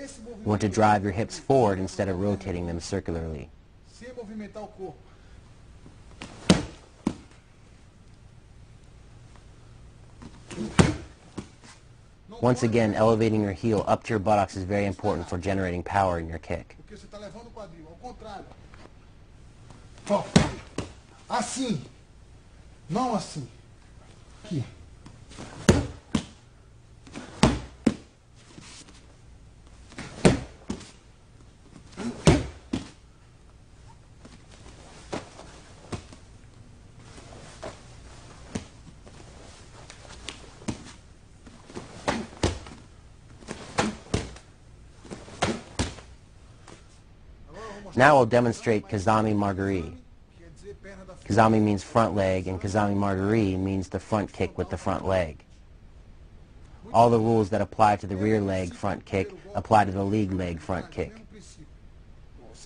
You want to drive your hips forward instead of rotating them circularly. Once again, elevating your heel up to your buttocks is very important for generating power in your kick. Assim, não assim. Aqui. Now we'll demonstrate Kazami Margari. Kazami means front leg, and Kazami Margari means the front kick with the front leg. All the rules that apply to the rear leg front kick apply to the lead leg front kick.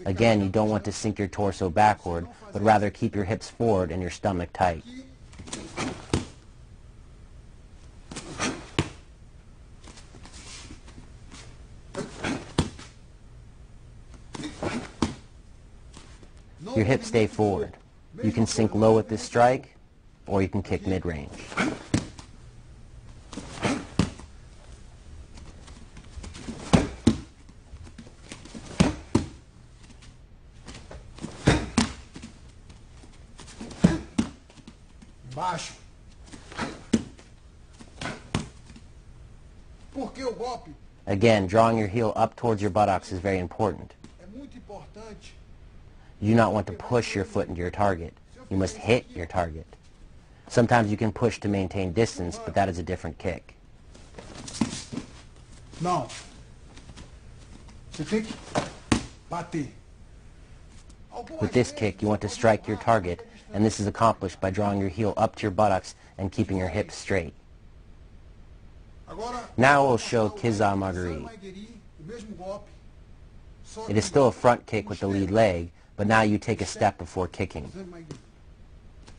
Again, you don't want to sink your torso backward, but rather keep your hips forward and your stomach tight. Your hips stay forward. You can sink low with this strike, or you can kick mid-range. Baixo. Porque o golpe Again, drawing your heel up towards your buttocks is very important. é muito importante. You do not want to push your foot into your target. You must hit your target. Sometimes you can push to maintain distance, but that is a different kick. Não. Você tem que bater. With this kick, you want to strike your target, and this is accomplished by drawing your heel up to your buttocks and keeping your hips straight. Now we'll show Kiza Margari. It is still a front kick with the lead leg, but now you take a step before kicking.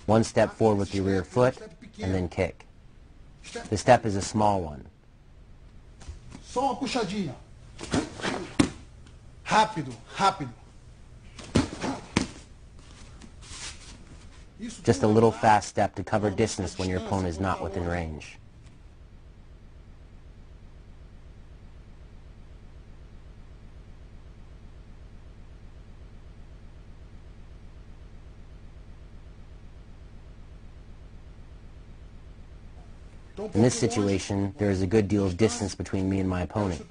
One step forward with your rear foot, and then kick. The step is a small one. Só uma puxadinha. Rápido, rápido. Just a little fast step to cover distance when your opponent is not within range. In this situation, there is a good deal of distance between me and my opponent.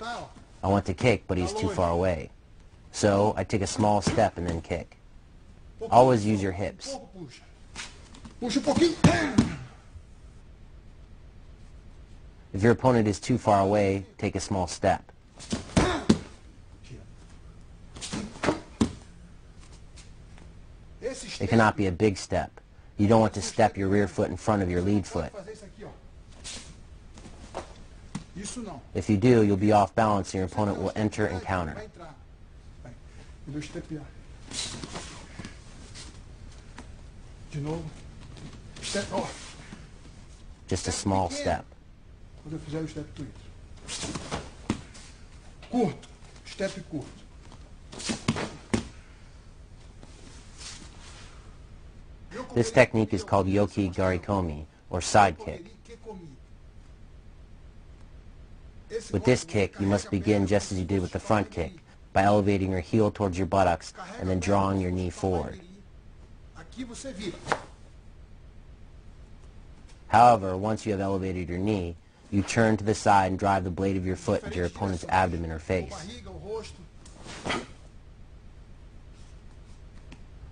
I want to kick, but he's too far away. So, I take a small step and then kick. Always use your hips. Puxa pouquinho. If your opponent is too far away, take a small step. It cannot be a big step. You don't want to step your rear foot in front of your lead foot. If you do, you'll be off balance and your opponent will enter and counter. De novo. Step off. Just a small step. Quando eu fizer o step twist. Curto. Step curto. This technique is called Yoki Garikomi, or side kick. With this kick, you must begin just as you did with the front kick, by elevating your heel towards your buttocks and then drawing your knee forward. However, once you have elevated your knee, you turn to the side and drive the blade of your foot into your opponent's abdomen or face.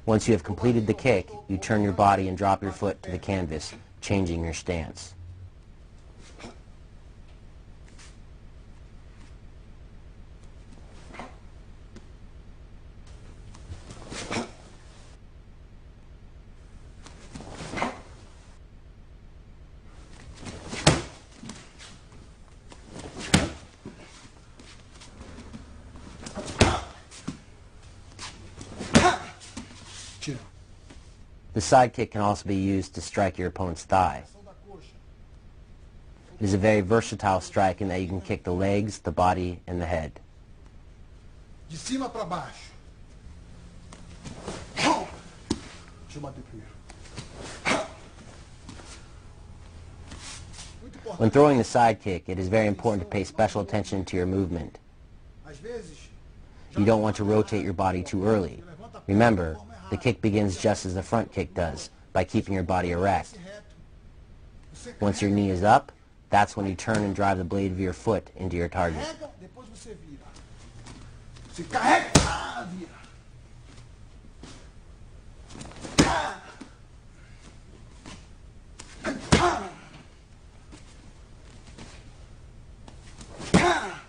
Once you have completed the kick, you turn your body and drop your foot to the canvas, changing your stance. The side kick can also be used to strike your opponent's thigh. It is a very versatile strike in that you can kick the legs, the body, and the head. De cima para baixo. Deixa eu bater primeiro. When throwing the side kick, it is very important to pay special attention to your movement. Às vezes, You don't want to rotate your body too early. Remember, the kick begins just as the front kick does, by keeping your body erect. Once your knee is up, that's when you turn and drive the blade of your foot into your target. carrega, depois você vira. Você carrega, vira.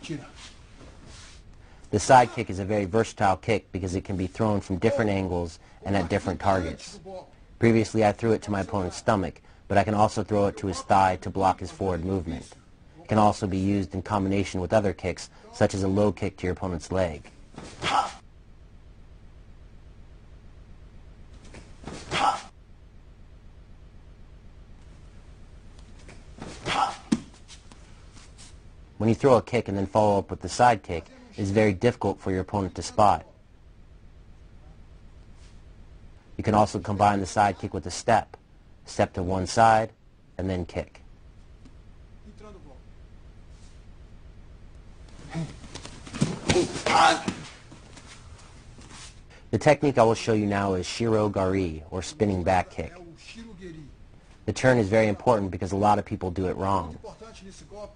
Tira. The side kick is a very versatile kick because it can be thrown from different angles and at different targets. Previously, I threw it to my opponent's stomach, but I can also throw it to his thigh to block his forward movement. It can also be used in combination with other kicks, such as a low kick to your opponent's leg. When you throw a kick and then follow up with the side kick, it is very difficult for your opponent to spot. You can also combine the side kick with a step. Step to one side, and then kick. The technique I will show you now is shiro gari, or spinning back kick. É o shirogeri. The turn is very important because a lot of people do it wrong. Importante nesse golpe.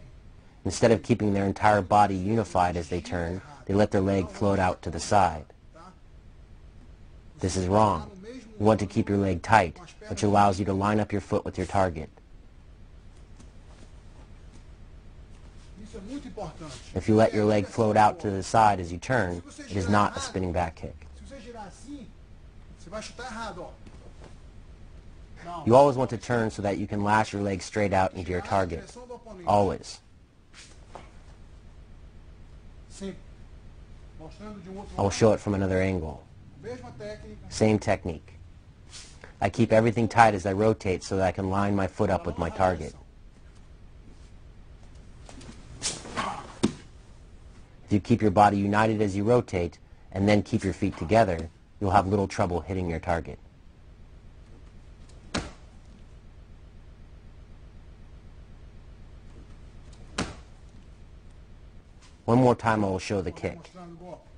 Instead of keeping their entire body unified as they turn, they let their leg float out to the side. This is wrong. You want to keep your leg tight, which allows you to line up your foot with your target. Isso é muito importante. If you let your leg float out to the side as you turn, it is not a spinning back kick. Se você girar assim, você vai chutar errado, ó. Não. You always want to turn so that you can lash your leg straight out into your target. Direção do oponente. Always. Sim. Mostrando de um outro I will show it from another angle. Mesma técnica. Same technique. I keep everything tight as I rotate so that I can line my foot up with my target. If you keep your body united as you rotate, and then keep your feet together, you'll have little trouble hitting your target. One more time I will show the kick. Mostrando o golpe.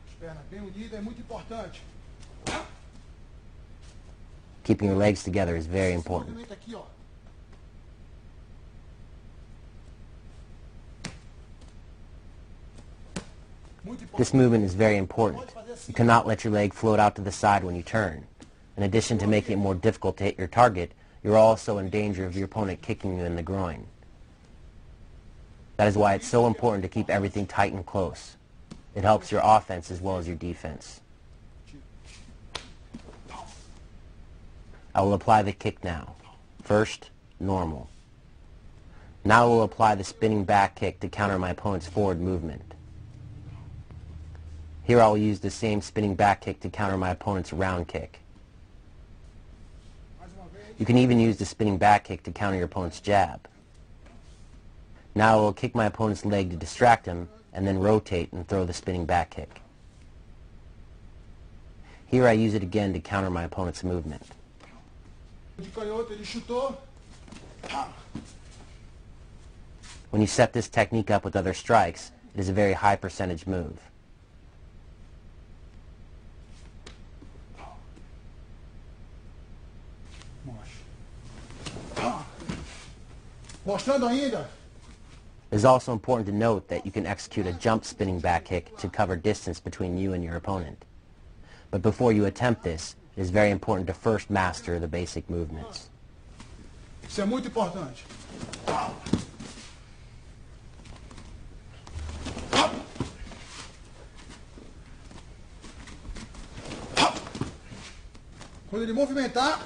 As pernas bem unidas é muito importante. Keeping your legs together is very important. Movimento aqui, ó. Muito importante. This movement is very important. You cannot let your leg float out to the side when you turn. In addition to making it more difficult to hit your target, you're also in danger of your opponent kicking you in the groin. That is why it's so important to keep everything tight and close. It helps your offense as well as your defense. I will apply the kick now. First, normal. Now I will apply the spinning back kick to counter my opponent's forward movement. Here I will use the same spinning back kick to counter my opponent's round kick. You can even use the spinning back kick to counter your opponent's jab. Now I will kick my opponent's leg to distract him, and then rotate and throw the spinning back kick. Here I use it again to counter my opponent's movement. De canhoto, ele chutou. When you set this technique up with other strikes, it is a very high percentage move. Mostrando ainda. It is also important to note that you can execute a jump spinning back kick to cover distance between you and your opponent. But before you attempt this, it is very important to first master the basic movements. Isso é muito importante. Quando ele movimentar,